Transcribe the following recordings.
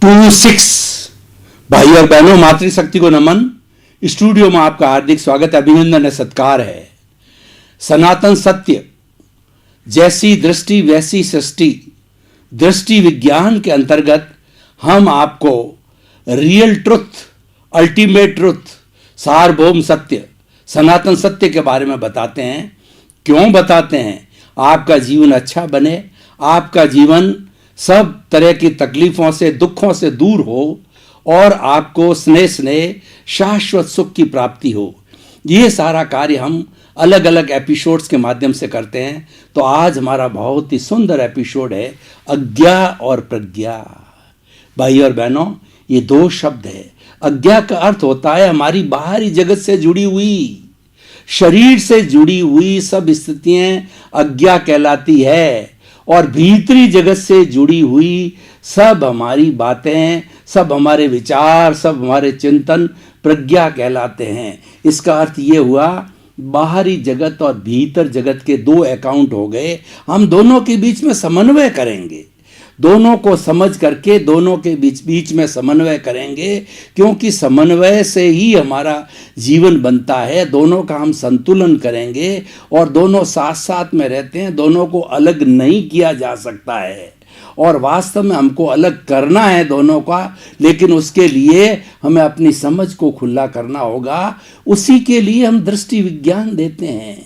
26 भाई और बहनों, मातृशक्ति को नमन। स्टूडियो में आपका हार्दिक स्वागत, अभिनंदन है, सत्कार है। सनातन सत्य, जैसी दृष्टि वैसी सृष्टि, दृष्टि विज्ञान के अंतर्गत हम आपको रियल ट्रुथ, अल्टीमेट ट्रुथ, सार्वभौम सत्य, सनातन सत्य के बारे में बताते हैं। क्यों बताते हैं? आपका जीवन अच्छा बने, आपका जीवन सब तरह की तकलीफों से, दुखों से दूर हो और आपको स्नेह शाश्वत सुख की प्राप्ति हो। ये सारा कार्य हम अलग अलग एपिसोड्स के माध्यम से करते हैं। तो आज हमारा बहुत ही सुंदर एपिसोड है अज्ञा और प्रज्ञा। भाई और बहनों, ये दो शब्द है। अज्ञा का अर्थ होता है हमारी बाहरी जगत से जुड़ी हुई, शरीर से जुड़ी हुई सब स्थितियां अज्ञा कहलाती है, और भीतरी जगत से जुड़ी हुई सब हमारी बातें, सब हमारे विचार, सब हमारे चिंतन प्रज्ञा कहलाते हैं। इसका अर्थ ये हुआ, बाहरी जगत और भीतर जगत के दो अकाउंट हो गए। हम दोनों के बीच में समन्वय करेंगे, दोनों को समझ करके दोनों के बीच में समन्वय करेंगे, क्योंकि समन्वय से ही हमारा जीवन बनता है। दोनों का हम संतुलन करेंगे और दोनों साथ साथ में रहते हैं, दोनों को अलग नहीं किया जा सकता है। और वास्तव में हमको अलग करना है दोनों का, लेकिन उसके लिए हमें अपनी समझ को खुला करना होगा। उसी के लिए हम दृष्टि विज्ञान देते हैं।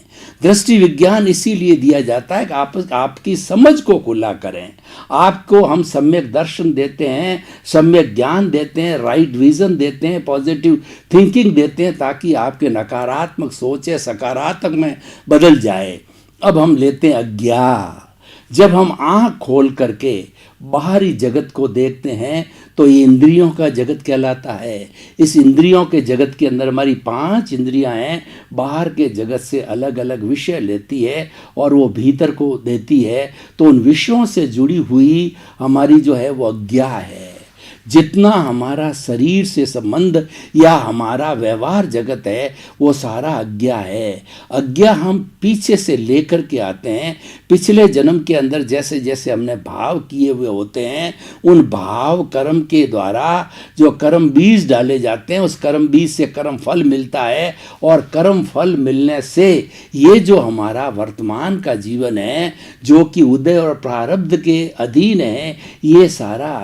दृष्टि विज्ञान इसीलिए दिया जाता है कि आप आपकी समझ को खुला करें। आपको हम सम्यक दर्शन देते हैं, सम्यक ज्ञान देते हैं, राइट विजन देते हैं, पॉजिटिव थिंकिंग देते हैं, ताकि आपके नकारात्मक सोचे सकारात्मक में बदल जाए। अब हम लेते हैं अज्ञा। जब हम आँख खोल करके बाहरी जगत को देखते हैं तो ये इंद्रियों का जगत कहलाता है। इस इंद्रियों के जगत के अंदर हमारी 5 इंद्रियां हैं। बाहर के जगत से अलग अलग विषय लेती है और वो भीतर को देती है। तो उन विषयों से जुड़ी हुई हमारी जो है वो अज्ञा है। जितना हमारा शरीर से संबंध या हमारा व्यवहार जगत है वो सारा अज्ञा है। अज्ञा हम पीछे से लेकर के आते हैं। पिछले जन्म के अंदर जैसे जैसे हमने भाव किए हुए होते हैं, उन भाव कर्म के द्वारा जो कर्म बीज डाले जाते हैं, उस कर्म बीज से कर्म फल मिलता है। और कर्म फल मिलने से ये जो हमारा वर्तमान का जीवन है, जो कि उदय और प्रारब्ध के अधीन है, ये सारा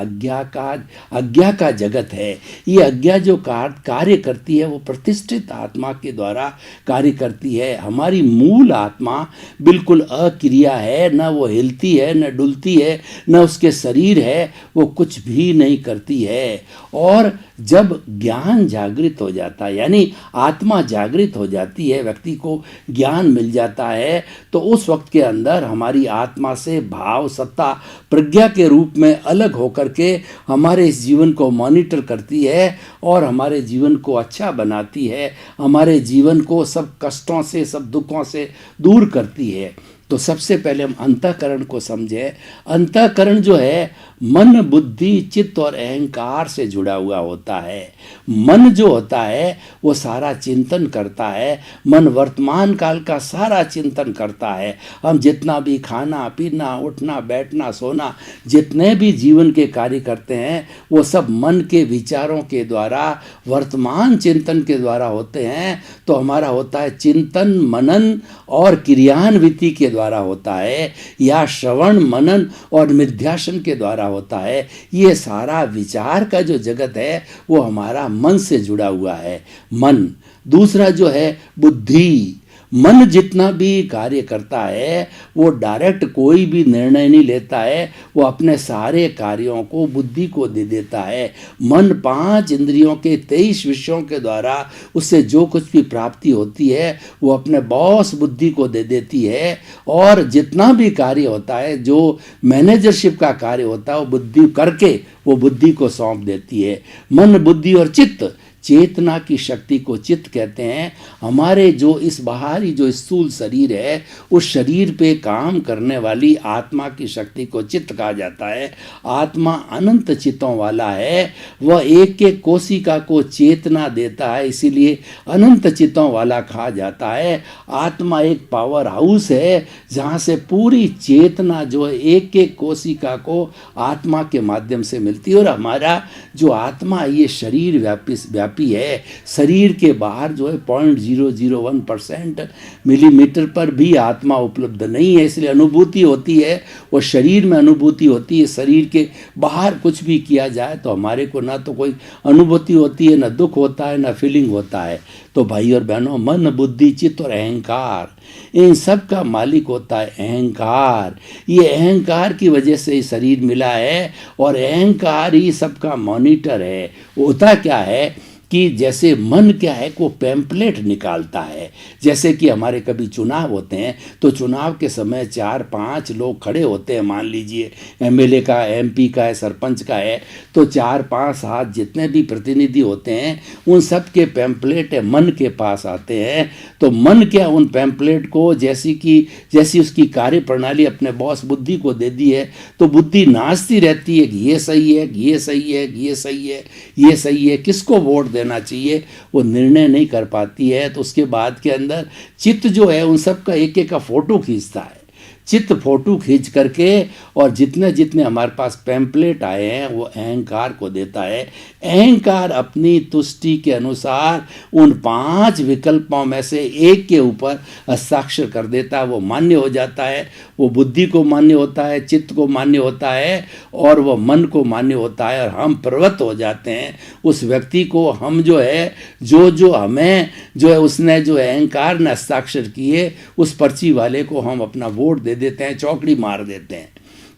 अज्ञा का जगत है। ये अज्ञा जो कार्य करती है वो प्रतिष्ठित आत्मा के द्वारा कार्य करती है। हमारी मूल आत्मा बिल्कुल अक्रिया है, न वो हिलती है, न डुलती है, न उसके शरीर है, वो कुछ भी नहीं करती है। और जब ज्ञान जागृत हो जाता है, यानी आत्मा जागृत हो जाती है, व्यक्ति को ज्ञान मिल जाता है, तो उस वक्त के अंदर हमारी आत्मा से भाव सत्ता प्रज्ञा के रूप में अलग होकर के हमारे इस जीवन को मॉनिटर करती है और हमारे जीवन को अच्छा बनाती है, हमारे जीवन को सब कष्टों से, सब दुखों से दूर करती है। तो सबसे पहले हम अंतःकरण को समझें। अंतःकरण जो है मन, बुद्धि, चित्त और अहंकार से जुड़ा हुआ होता है। मन जो होता है वो सारा चिंतन करता है। मन वर्तमान काल का सारा चिंतन करता है। हम जितना भी खाना पीना, उठना बैठना, सोना, जितने भी जीवन के कार्य करते हैं वो सब मन के विचारों के द्वारा, वर्तमान चिंतन के द्वारा होते हैं। तो हमारा होता है चिंतन, मनन और क्रियान्विति के द्वारा होता है, या श्रवण, मनन और निध्यासन के द्वारा होता है। ये सारा विचार का जो जगत है वो हमारा मन से जुड़ा हुआ है। मन। दूसरा जो है बुद्धि। मन जितना भी कार्य करता है वो डायरेक्ट कोई भी निर्णय नहीं लेता है, वो अपने सारे कार्यों को बुद्धि को दे देता है। मन 5 इंद्रियों के 23 विषयों के द्वारा उससे जो कुछ भी प्राप्ति होती है वो अपने बॉस बुद्धि को दे देती है। और जितना भी कार्य होता है, जो मैनेजरशिप का कार्य होता है, वो बुद्धि करके वो बुद्धि को सौंप देती है। मन, बुद्धि और चित्त। चेतना की शक्ति को चित्त कहते हैं। हमारे जो इस बाहरी जो स्थूल शरीर है, उस शरीर पे काम करने वाली आत्मा की शक्ति को चित्त कहा जाता है। आत्मा अनंत चित्तों वाला है, वह एक एक कोशिका को चेतना देता है, इसीलिए अनंत चित्तों वाला कहा जाता है। आत्मा एक पावर हाउस है जहाँ से पूरी चेतना जो है एक एक कोशिका को आत्मा के माध्यम से मिलती है। और हमारा जो आत्मा ये शरीर व्यापी है, शरीर के बाहर जो है 0.001% मिलीमीटर पर भी आत्मा उपलब्ध नहीं है, इसलिए अनुभूति होती है वो शरीर में अनुभूति होती है। शरीर के बाहर कुछ भी किया जाए तो हमारे को ना तो कोई अनुभूति होती है, ना दुख होता है, ना फीलिंग होता है। तो भाई और बहनों, मन, बुद्धि, चित्त और अहंकार, इन सब का मालिक होता है अहंकार। ये अहंकार की वजह से शरीर मिला है और अहंकार ही सबका मॉनिटर है। होता क्या है कि जैसे मन क्या है को पैम्पलेट निकालता है। जैसे कि हमारे कभी चुनाव होते हैं तो चुनाव के समय 4-5 लोग खड़े होते हैं, मान लीजिए एमएलए का, एमपी का है, सरपंच का है, तो 4-5 हाथ जितने भी प्रतिनिधि होते हैं उन सब के पैम्पलेट मन के पास आते हैं। तो मन क्या उन पैम्पलेट को जैसी उसकी कार्य प्रणाली अपने बॉस बुद्धि को दे दी है, तो बुद्धि नाचती रहती है कि ये सही है, ये सही है, ये सही है, ये सही है, किसको वोट देना चाहिए वो निर्णय नहीं कर पाती है। तो उसके बाद के अंदर चित्त जो है उन सब का एक एक का फोटो खींचता है। चित्त फोटो खींच करके और जितने जितने हमारे पास पैम्पलेट आए हैं वो अहंकार को देता है। अहंकार अपनी तुष्टि के अनुसार उन 5 विकल्पों में से एक के ऊपर हस्ताक्षर कर देता है, वो मान्य हो जाता है। वो बुद्धि को मान्य होता है, चित्त को मान्य होता है और वह मन को मान्य होता है, और हम प्रवृत्त हो जाते हैं उस व्यक्ति को। हम जो है जो हमें जो है उसने जो अहंकार ने हस्ताक्षर किए उस पर्ची वाले को हम अपना वोट दे देते हैं, चौकड़ी मार देते हैं।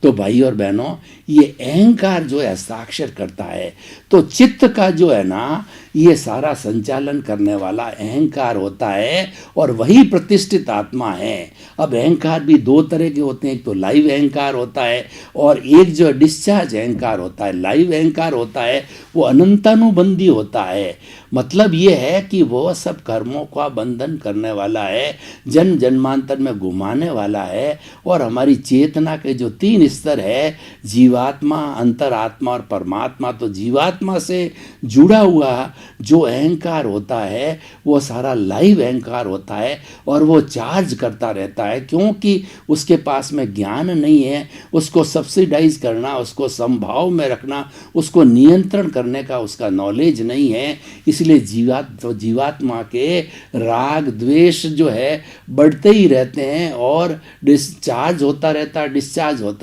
तो भाई और बहनों, ये अहंकार जो है हस्ताक्षर करता है। तो चित्त का जो है ना ये सारा संचालन करने वाला अहंकार होता है और वही प्रतिष्ठित आत्मा है। अब अहंकार भी 2 तरह के होते हैं, एक तो लाइव अहंकार होता है और एक जो डिस्चार्ज अहंकार होता है। लाइव अहंकार होता है वो अनंतानुबंधी होता है, मतलब ये है कि वो सब कर्मों का बंधन करने वाला है, जन्म जन्मांतर में घुमाने वाला है। और हमारी चेतना के जो 3 स्तर है, जीवात्मा, अंतरात्मा और परमात्मा, तो जीवात्मा से जुड़ा हुआ जो अहंकार होता है वो सारा लाइव अहंकार होता है और वो चार्ज करता रहता है, क्योंकि उसके पास में ज्ञान नहीं है। उसको सब्सिडाइज करना, उसको समभाव में रखना, उसको नियंत्रण करने का उसका नॉलेज नहीं है। इसलिए जीवात्मा के राग द्वेष जो है बढ़ते ही रहते हैं और डिस्चार्ज होता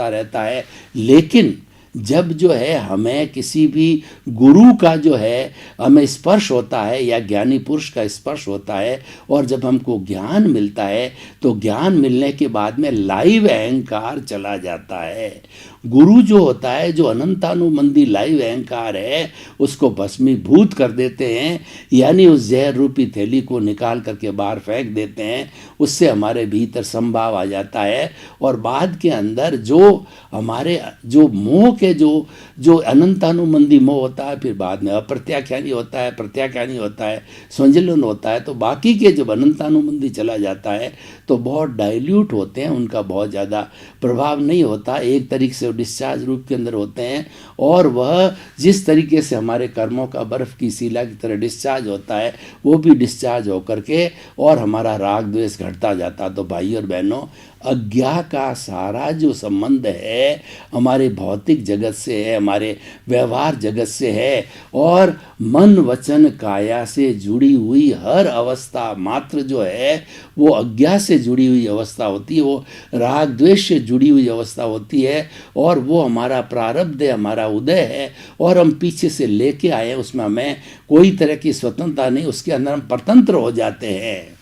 रहता है। लेकिन जब जो है हमें किसी भी गुरु का जो है हमें स्पर्श होता है या ज्ञानी पुरुष का स्पर्श होता है और जब हमको ज्ञान मिलता है तो ज्ञान मिलने के बाद में लाइव अहंकार चला जाता है। गुरु जो होता है, जो अनंतानुबंधी लाइव अहंकार है, उसको भस्मीभूत कर देते हैं, यानी उस जहर रूपी थैली को निकाल करके बाहर फेंक देते हैं। उससे हमारे भीतर संभाव आ जाता है और बाद के अंदर जो हमारे जो मोह के जो अनंतानुबंधी मोह होता है, फिर बाद में अप्रत्याख्यानी होता है, प्रत्याख्यानी होता है, संजलन होता है। तो बाकी के जब अनंतानुबंधी चला जाता है तो बहुत डाइल्यूट होते हैं, उनका बहुत ज़्यादा प्रभाव नहीं होता, एक तरीके से डिस्चार्ज रूप के अंदर होते हैं। और वह जिस तरीके से हमारे कर्मों का बर्फ़ की शिला की तरह डिस्चार्ज होता है, वो भी डिस्चार्ज होकर के और हमारा राग द्वेष घटता जाता। तो भाई और बहनों, अज्ञा का सारा जो संबंध है हमारे भौतिक जगत से है, हमारे व्यवहार जगत से है, और मन वचन काया से जुड़ी हुई हर अवस्था मात्र जो है वो अज्ञा से जुड़ी हुई अवस्था होती है, वो राग द्वेष से जुड़ी हुई अवस्था होती है। और वो हमारा प्रारब्ध है, हमारा उदय है और हम पीछे से लेके आए हैं, उसमें हमें कोई तरह की स्वतंत्रता नहीं, उसके अंदर हम परतंत्र हो जाते हैं।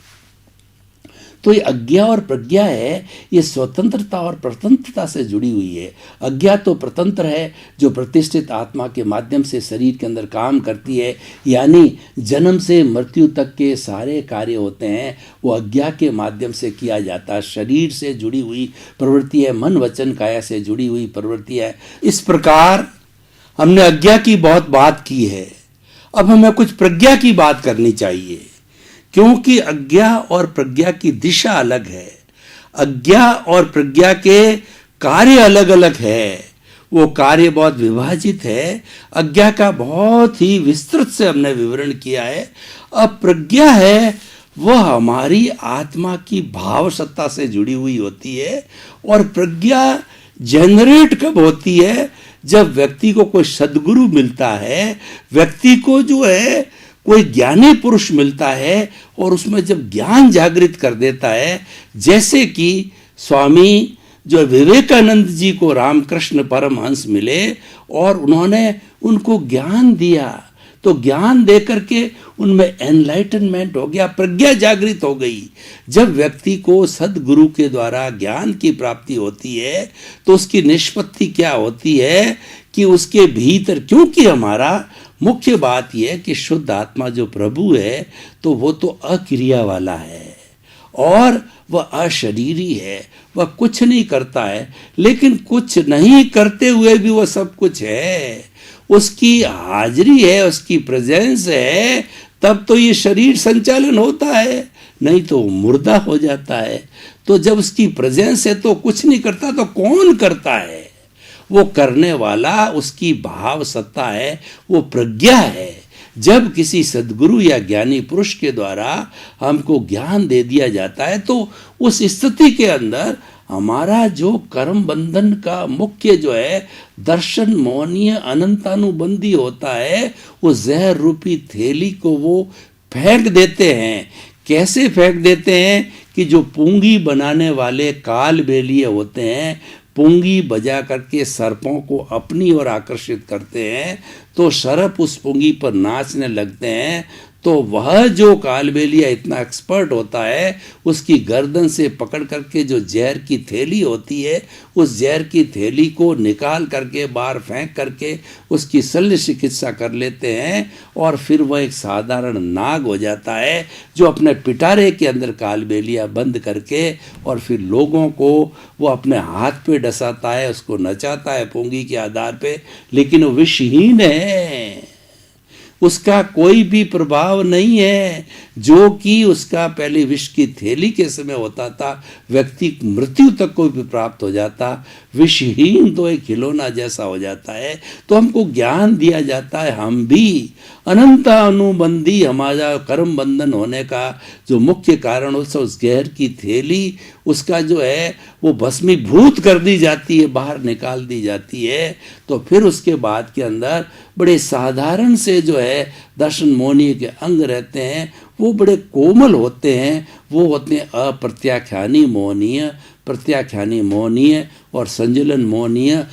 तो ये अज्ञा और प्रज्ञा है, ये स्वतंत्रता और प्रतंत्रता से जुड़ी हुई है। अज्ञा तो प्रतंत्र है, जो प्रतिष्ठित आत्मा के माध्यम से शरीर के अंदर काम करती है, यानी जन्म से मृत्यु तक के सारे कार्य होते हैं वो अज्ञा के माध्यम से किया जाता है। शरीर से जुड़ी हुई प्रवृत्ति है, मन वचन काया से जुड़ी हुई प्रवृत्ति है। इस प्रकार हमने अज्ञा की बहुत बात की है। अब हमें कुछ प्रज्ञा की बात करनी चाहिए, क्योंकि अज्ञा और प्रज्ञा की दिशा अलग है। अज्ञा और प्रज्ञा के कार्य अलग अलग है, वो कार्य बहुत विभाजित है। अज्ञा का बहुत ही विस्तृत से हमने विवरण किया है। अब प्रज्ञा है वह हमारी आत्मा की भाव सत्ता से जुड़ी हुई होती है, और प्रज्ञा जनरेट कब होती है? जब व्यक्ति को कोई सद्गुरु मिलता है, व्यक्ति को जो है कोई ज्ञानी पुरुष मिलता है, और उसमें जब ज्ञान जागृत कर देता है। जैसे कि स्वामी जो विवेकानंद जी को रामकृष्ण परमहंस मिले और उन्होंने उनको ज्ञान दिया, तो ज्ञान दे करके उनमें एनलाइटनमेंट हो गया, प्रज्ञा जागृत हो गई। जब व्यक्ति को सद्गुरु के द्वारा ज्ञान की प्राप्ति होती है तो उसकी निष्पत्ति क्या होती है कि उसके भीतर, क्योंकि हमारा मुख्य बात यह है कि शुद्ध आत्मा जो प्रभु है तो वो तो अक्रिया वाला है और वह अशरीरी है, वह कुछ नहीं करता है, लेकिन कुछ नहीं करते हुए भी वह सब कुछ है। उसकी हाजिरी है, उसकी प्रेजेंस है, तब तो ये शरीर संचालन होता है, नहीं तो मुर्दा हो जाता है। तो जब उसकी प्रेजेंस है तो कुछ नहीं करता, तो कौन करता है? वो करने वाला उसकी भाव सत्ता है, वो प्रज्ञा है। जब किसी सद्गुरु या ज्ञानी पुरुष के द्वारा हमको ज्ञान दे दिया जाता है तो उस स्थिति के अंदर हमारा जो कर्म बंधन का मुख्य जो है दर्शन मोहनीय अनंतानुबंधी होता है, वो जहर रूपी थैली को वो फेंक देते हैं। कैसे फेंक देते हैं कि जो पूंगी बनाने वाले काल बेलिए होते हैं, पूंगी बजा करके सर्पों को अपनी ओर आकर्षित करते हैं, तो सर्प उस पूंगी पर नाचने लगते हैं। तो वह जो कालबेलिया इतना एक्सपर्ट होता है, उसकी गर्दन से पकड़ करके जो जहर की थैली होती है, उस जहर की थैली को निकाल करके बाहर फेंक करके उसकी शल्य चिकित्सा कर लेते हैं, और फिर वह एक साधारण नाग हो जाता है जो अपने पिटारे के अंदर कालबेलिया बंद करके और फिर लोगों को वो अपने हाथ पे डसाता है, उसको नचाता है पूंगी के आधार पे, लेकिन वो विषहीन है, उसका कोई भी प्रभाव नहीं है। जो कि उसका पहले विष की थैली के समय होता था, व्यक्ति मृत्यु तक को भी प्राप्त हो जाता, विषहीन तो एक खिलौना जैसा हो जाता है। तो हमको ज्ञान दिया जाता है, हम भी अनंत अनुबंधी, हमारा कर्म बंधन होने का जो मुख्य कारण हो, उस गहर की थैली उसका जो है वो भस्मीभूत कर दी जाती है, बाहर निकाल दी जाती है। तो फिर उसके बाद के अंदर बड़े साधारण से जो है दर्शन मोहनीय के अंग रहते हैं, वो बड़े कोमल होते हैं, वो होते हैं अप्रत्याख्यानी मोहनीय, प्रत्याख्यानी मोहनीय और संजलन मोहनीय।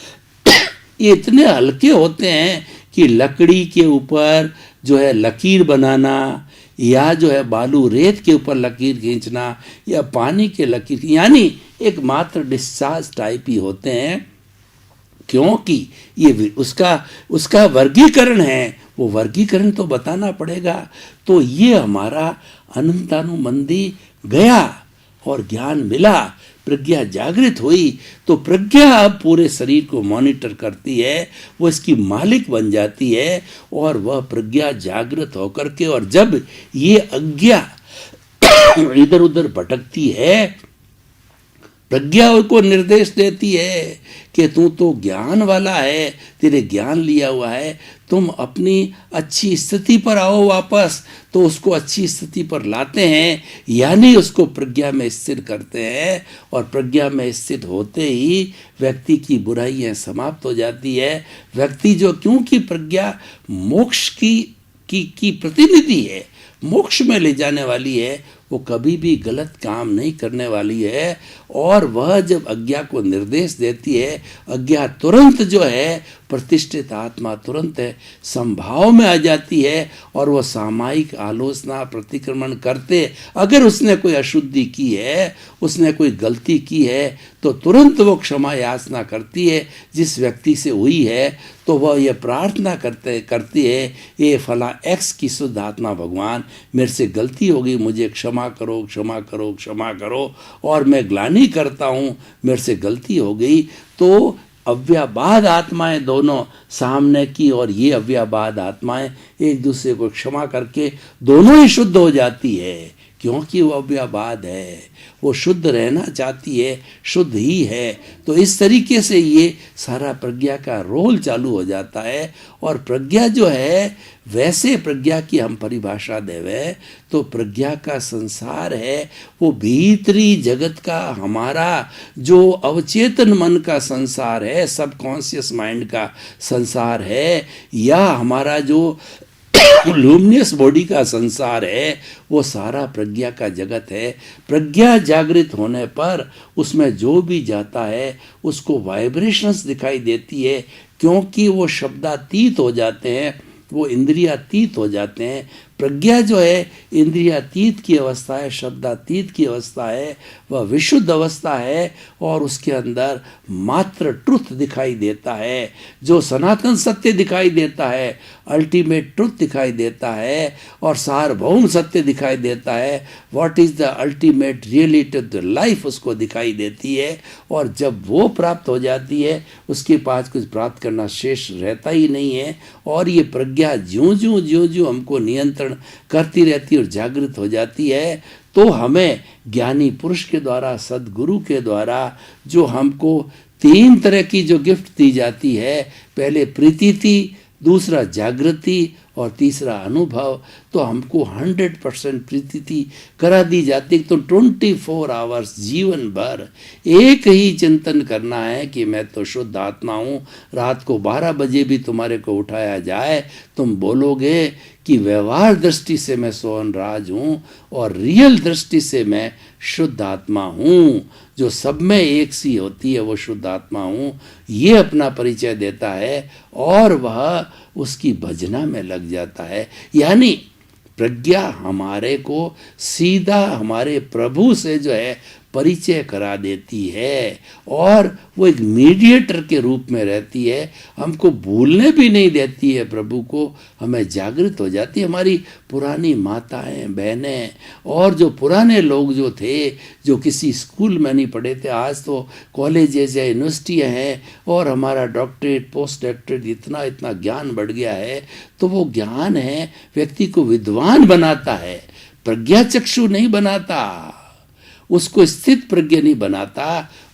ये इतने हल्के होते हैं कि लकड़ी के ऊपर जो है लकीर बनाना, या जो है बालू रेत के ऊपर लकीर खींचना, या पानी के लकीर, यानी एक मात्र डिस्चार्ज टाइप ही होते हैं, क्योंकि ये उसका वर्गीकरण है, वो वर्गीकरण तो बताना पड़ेगा। तो ये हमारा अनंतानुबंधी गया और ज्ञान मिला, प्रज्ञा जागृत हुई, तो प्रज्ञा अब पूरे शरीर को मॉनिटर करती है, वो इसकी मालिक बन जाती है, और वह प्रज्ञा जागृत होकर के, और जब ये अज्ञा इधर उधर भटकती है, प्रज्ञा को निर्देश देती है कि तू तो ज्ञान वाला है, तेरे ज्ञान लिया हुआ है, तुम अपनी अच्छी स्थिति पर आओ वापस। तो उसको अच्छी स्थिति पर लाते हैं, यानी उसको प्रज्ञा में स्थिर करते हैं, और प्रज्ञा में स्थित होते ही व्यक्ति की बुराइयां समाप्त हो जाती है। व्यक्ति जो, क्योंकि प्रज्ञा मोक्ष की प्रतिनिधि है, मोक्ष में ले जाने वाली है, वो कभी भी गलत काम नहीं करने वाली है। और वह जब अज्ञा को निर्देश देती है, अज्ञा तुरंत जो है प्रतिष्ठित आत्मा तुरंत है संभाव में आ जाती है, और वह सामायिक आलोचना प्रतिक्रमण करते, अगर उसने कोई अशुद्धि की है, उसने कोई गलती की है, तो तुरंत वो क्षमा याचना करती है जिस व्यक्ति से हुई है। तो वह ये प्रार्थना करती है, ये फला एक्स की शुद्ध आत्मा भगवान, मेरे से गलती हो गई, मुझे क्षमा करो, क्षमा करो, क्षमा करो, और मैं ग्लानि करता हूँ, मेरे से गलती हो गई। तो अव्ययबाद आत्माएं दोनों सामने की, और ये अव्ययबाद आत्माएं एक दूसरे को क्षमा करके दोनों ही शुद्ध हो जाती है, क्योंकि वो अव्ययबाद है, वो शुद्ध रहना चाहती है, शुद्ध ही है। तो इस तरीके से ये सारा प्रज्ञा का रोल चालू हो जाता है। और प्रज्ञा जो है, वैसे प्रज्ञा की हम परिभाषा देवे तो प्रज्ञा का संसार है वो भीतरी जगत का, हमारा जो अवचेतन मन का संसार है, सबकॉन्शियस माइंड का संसार है, या हमारा जो लूमिनियस बॉडी का संसार है, वो सारा प्रज्ञा का जगत है। प्रज्ञा जागृत होने पर उसमें जो भी जाता है उसको वाइब्रेशंस दिखाई देती है, क्योंकि वो शब्दातीत हो जाते हैं, वो इंद्रियातीत हो जाते हैं। प्रज्ञा जो है इंद्रियातीत की अवस्था है, शब्दातीत की अवस्था है, वह विशुद्ध अवस्था है, और उसके अंदर मात्र ट्रुथ दिखाई देता है, जो सनातन सत्य दिखाई देता है, अल्टीमेट ट्रुथ दिखाई देता है, और सार्वभौम सत्य दिखाई देता है। What is the ultimate reality of the life उसको दिखाई देती है। और जब वो प्राप्त हो जाती है, उसके पास कुछ प्राप्त करना शेष रहता ही नहीं है। और ये प्रज्ञा ज्यों ज्यों हमको नियंत्रण करती रहती है और जागृत हो जाती है, तो हमें ज्ञानी पुरुष के द्वारा, सद्गुरु के द्वारा जो हमको 3 तरह की जो गिफ्ट दी जाती है, पहले प्रीति थी, दूसरा जागृति, और तीसरा अनुभव, तो हमको 100% प्रीति करा दी जाती है। तो 24 आवर्स जीवन भर एक ही चिंतन करना है कि मैं तो शुद्ध आत्मा हूँ। रात को 12 बजे भी तुम्हारे को उठाया जाए, तुम बोलोगे कि व्यवहार दृष्टि से मैं सोहन राज हूँ, और रियल दृष्टि से मैं शुद्ध आत्मा हूँ, जो सब में एक सी होती है, वो शुद्ध आत्मा हूँ। ये अपना परिचय देता है, और वह उसकी भजना में लग जाता है। यानी प्रज्ञा हमारे को सीधा हमारे प्रभु से जो है परिचय करा देती है, और वो एक मीडिएटर के रूप में रहती है, हमको भूलने भी नहीं देती है प्रभु को, हमें जागृत हो जाती है। हमारी पुरानी माताएं, बहनें और जो पुराने लोग जो थे, जो किसी स्कूल में नहीं पढ़े थे, आज तो कॉलेजेस या यूनिवर्सिटियाँ हैं, और हमारा डॉक्टरेट, पोस्ट डॉक्टरेट, इतना ज्ञान बढ़ गया है। तो वो ज्ञान है व्यक्ति को विद्वान बनाता है, प्रज्ञा चक्षु नहीं बनाता, उसको स्थित प्रज्ञा नहीं बनाता।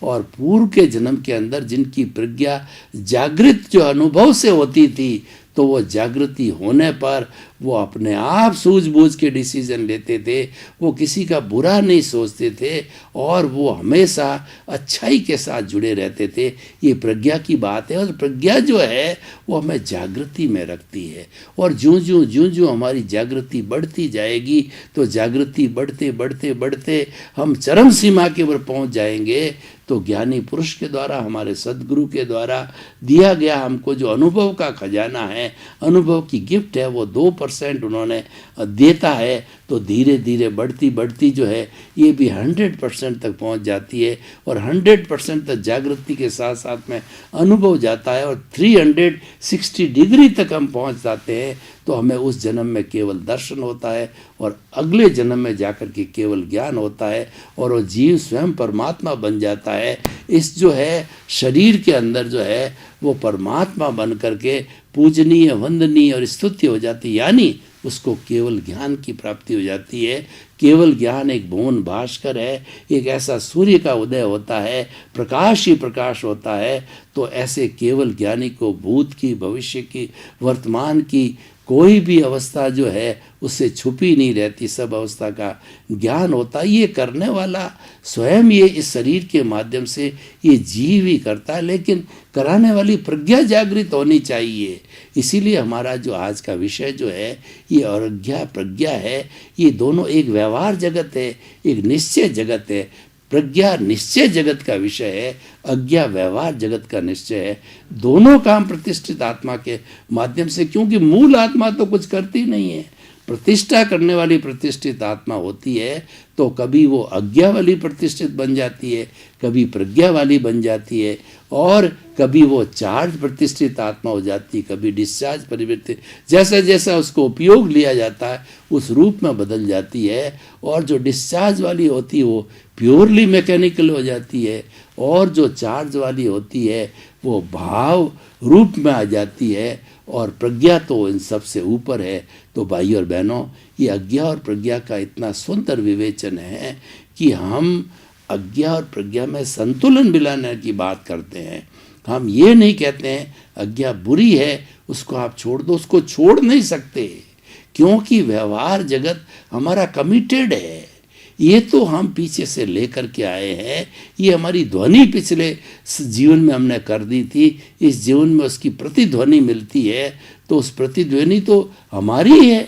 और पूर्व के जन्म के अंदर जिनकी प्रज्ञा जागृत जो अनुभव से होती थी, तो वो जागृति होने पर वो अपने आप सूझबूझ के डिसीजन लेते थे, वो किसी का बुरा नहीं सोचते थे, और वो हमेशा अच्छाई के साथ जुड़े रहते थे। ये प्रज्ञा की बात है। और प्रज्ञा जो है वो हमें जागृति में रखती है, और ज्यों ज्यों हमारी जागृति बढ़ती जाएगी, तो जागृति बढ़ते बढ़ते बढ़ते हम चरम सीमा के ऊपर पहुंच जाएंगे। तो ज्ञानी पुरुष के द्वारा, हमारे सद्गुरु के द्वारा दिया गया हमको जो अनुभव का खजाना है, अनुभव की गिफ्ट है, वो 2% उन्होंने देता है। तो धीरे धीरे बढ़ती बढ़ती जो है ये भी 100% तक पहुंच जाती है, और 100% तक जागृति के साथ साथ में अनुभव जाता है, और 360 डिग्री तक हम पहुंच जाते हैं। तो हमें उस जन्म में केवल दर्शन होता है, और अगले जन्म में जाकर के केवल ज्ञान होता है, और वो जीव स्वयं परमात्मा बन जाता है। इस जो है शरीर के अंदर जो है वो परमात्मा बन करके पूजनीय, वंदनीय और स्तुत्य हो जाती है। यानी उसको केवल ज्ञान की प्राप्ति हो जाती है। केवल ज्ञान एक भुवन भास्कर है, एक ऐसा सूर्य का उदय होता है, प्रकाश ही प्रकाश होता है। तो ऐसे केवल ज्ञानी को भूत की, भविष्य की, वर्तमान की कोई भी अवस्था जो है उससे छुपी नहीं रहती, सब अवस्था का ज्ञान होता है। ये करने वाला स्वयं ये इस शरीर के माध्यम से ये जीव ही करता है, लेकिन कराने वाली प्रज्ञा जागृत होनी चाहिए। इसीलिए हमारा जो आज का विषय जो है ये अज्ञा प्रज्ञा है, ये दोनों एक व्यवहार जगत है, एक निश्चय जगत है। प्रज्ञा निश्चय जगत का विषय है, अज्ञा व्यवहार जगत का निश्चय है। दोनों काम प्रतिष्ठित आत्मा के माध्यम से, क्योंकि मूल आत्मा तो कुछ करती नहीं है, प्रतिष्ठा करने वाली प्रतिष्ठित आत्मा होती है। तो कभी वो अज्ञा वाली प्रतिष्ठित बन जाती है, कभी प्रज्ञा वाली बन जाती है, और कभी वो चार्ज प्रतिष्ठित आत्मा हो जाती है, कभी डिस्चार्ज परिवर्तित, जैसा जैसा उसको उपयोग लिया जाता है उस रूप में बदल जाती है। और जो डिस्चार्ज वाली होती है वो प्योरली मैकेनिकल हो जाती है, और जो चार्ज वाली होती है वो भाव रूप में आ जाती है और प्रज्ञा तो इन सब से ऊपर है। तो भाई और बहनों, ये अज्ञा और प्रज्ञा का इतना सुंदर विवेचन है कि हम अज्ञा और प्रज्ञा में संतुलन मिलाने की बात करते हैं। हम ये नहीं कहते हैं अज्ञा बुरी है, उसको आप छोड़ दो, उसको छोड़ नहीं सकते, क्योंकि व्यवहार जगत हमारा कमिटेड है। ये तो हम पीछे से लेकर के आए हैं, ये हमारी ध्वनि पिछले जीवन में हमने कर दी थी, इस जीवन में उसकी प्रतिध्वनि मिलती है, तो उस प्रतिध्वनि तो हमारी है।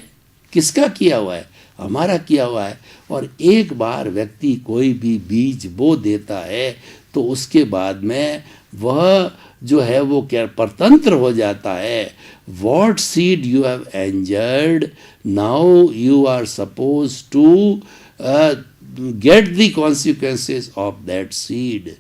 किसका किया हुआ है? हमारा किया हुआ है। और एक बार व्यक्ति कोई भी बीज बो देता है तो उसके बाद में वह जो है वो क्या परतंत्र हो जाता है। What seed you have enjoyed, now you are supposed to get the consequences of that seed।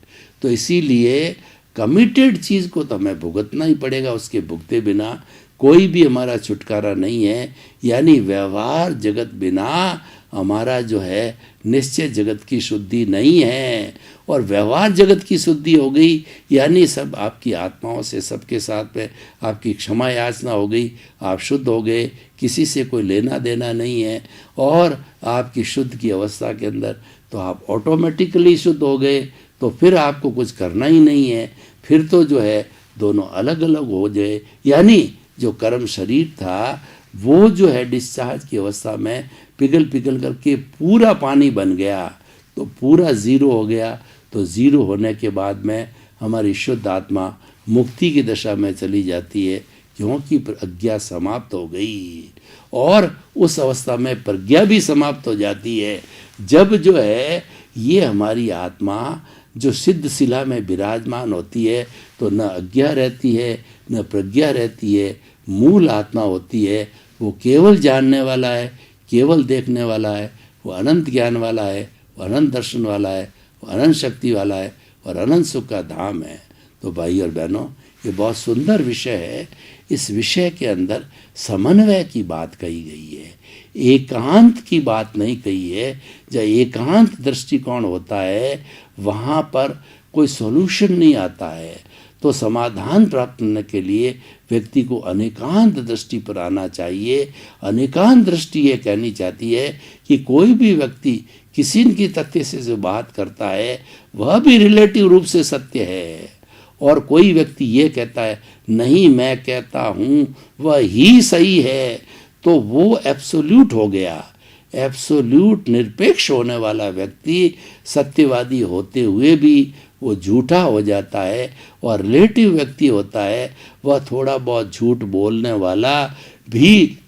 तो इसीलिए कमिटेड चीज़ को तो हमें भुगतना ही पड़ेगा, उसके भुगते बिना कोई भी हमारा छुटकारा नहीं है। यानी व्यवहार जगत बिना हमारा जो है निश्चय जगत की शुद्धि नहीं है। और व्यवहार जगत की शुद्धि हो गई यानी सब आपकी आत्माओं से सबके साथ में आपकी क्षमा याचना हो गई, आप शुद्ध हो गए, किसी से कोई लेना देना नहीं है। और आपकी शुद्ध की अवस्था के अंदर तो आप ऑटोमेटिकली शुद्ध हो गए, तो फिर आपको कुछ करना ही नहीं है। फिर तो जो है दोनों अलग अलग हो जाए, यानी जो कर्म शरीर था वो जो है डिस्चार्ज की अवस्था में पिघल पिघल करके पूरा पानी बन गया, तो पूरा ज़ीरो हो गया। तो ज़ीरो होने के बाद में हमारी शुद्ध आत्मा मुक्ति की दशा में चली जाती है, क्योंकि अज्ञा समाप्त हो गई। और उस अवस्था में प्रज्ञा भी समाप्त हो जाती है, जब जो है ये हमारी आत्मा जो सिद्ध शिला में विराजमान होती है, तो न अज्ञा रहती है न प्रज्ञा रहती है, मूल आत्मा होती है। वो केवल जानने वाला है, केवल देखने वाला है, वो अनंत ज्ञान वाला है, वो अनंत दर्शन वाला है, वो अनंत शक्ति वाला है और अनंत सुख का धाम है। तो भाई और बहनों, ये बहुत सुंदर विषय है। इस विषय के अंदर समन्वय की बात कही गई है, एकांत की बात नहीं कही है। जब एकांत दृष्टिकोण होता है वहाँ पर कोई सॉल्यूशन नहीं आता है, तो समाधान प्राप्त करने के लिए व्यक्ति को अनेकांत दृष्टि पर आना चाहिए। अनेकांत दृष्टि ये कहनी चाहती है कि कोई भी व्यक्ति किसी न किसी तथ्य से जो बात करता है वह भी रिलेटिव रूप से सत्य है, और कोई व्यक्ति ये कहता है नहीं मैं कहता हूँ वह ही सही है, तो वो एब्सोल्यूट हो गया। एब्सोल्यूट निरपेक्ष होने वाला व्यक्ति सत्यवादी होते हुए भी वो झूठा हो जाता है, और रिलेटिव व्यक्ति होता है वह थोड़ा बहुत झूठ बोलने वाला भी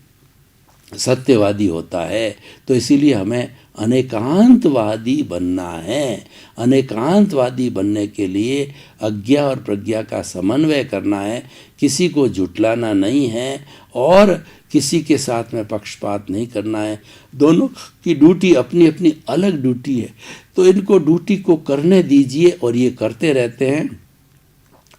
सत्यवादी होता है। तो इसीलिए हमें अनेकांतवादी बनना है। अनेकांतवादी बनने के लिए अज्ञा और प्रज्ञा का समन्वय करना है, किसी को झुठलाना नहीं है और किसी के साथ में पक्षपात नहीं करना है। दोनों की ड्यूटी अपनी अपनी अलग ड्यूटी है, तो इनको ड्यूटी को करने दीजिए और ये करते रहते हैं।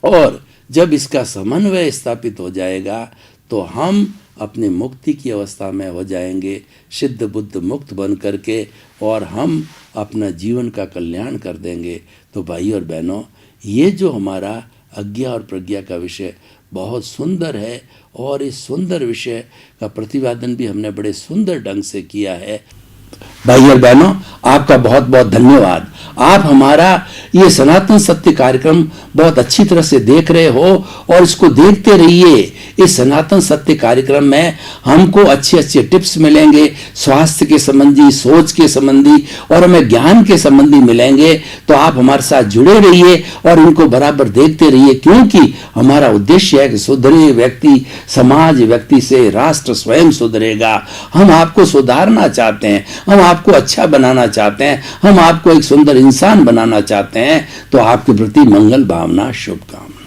और जब इसका समन्वय स्थापित हो जाएगा तो हम अपनी मुक्ति की अवस्था में हो जाएंगे, सिद्ध बुद्ध मुक्त बन करके, और हम अपना जीवन का कल्याण कर देंगे। तो भाई और बहनों, ये जो हमारा अज्ञा और प्रज्ञा का विषय बहुत सुंदर है, और इस सुंदर विषय का प्रतिपादन भी हमने बड़े सुंदर ढंग से किया है। भाई और बहनों, आपका बहुत बहुत धन्यवाद। आप हमारा ये सनातन सत्य कार्यक्रम बहुत अच्छी तरह से देख रहे हो, और इसको देखते रहिए। इस सनातन सत्य कार्यक्रम में हमको अच्छे अच्छे टिप्स मिलेंगे, स्वास्थ्य के संबंधी, सोच के संबंधी, और हमें ज्ञान के संबंधी मिलेंगे। तो आप हमारे साथ जुड़े रहिए और इनको बराबर देखते रहिए, क्योंकि हमारा उद्देश्य है कि सुधरे व्यक्ति, समाज व्यक्ति से राष्ट्र स्वयं सुधरेगा। हम आपको सुधारना चाहते हैं, हम आपको अच्छा बनाना चाहते हैं, हम आपको एक सुंदर इंसान बनाना चाहते हैं। तो आपके प्रति मंगल भावना, शुभकामना।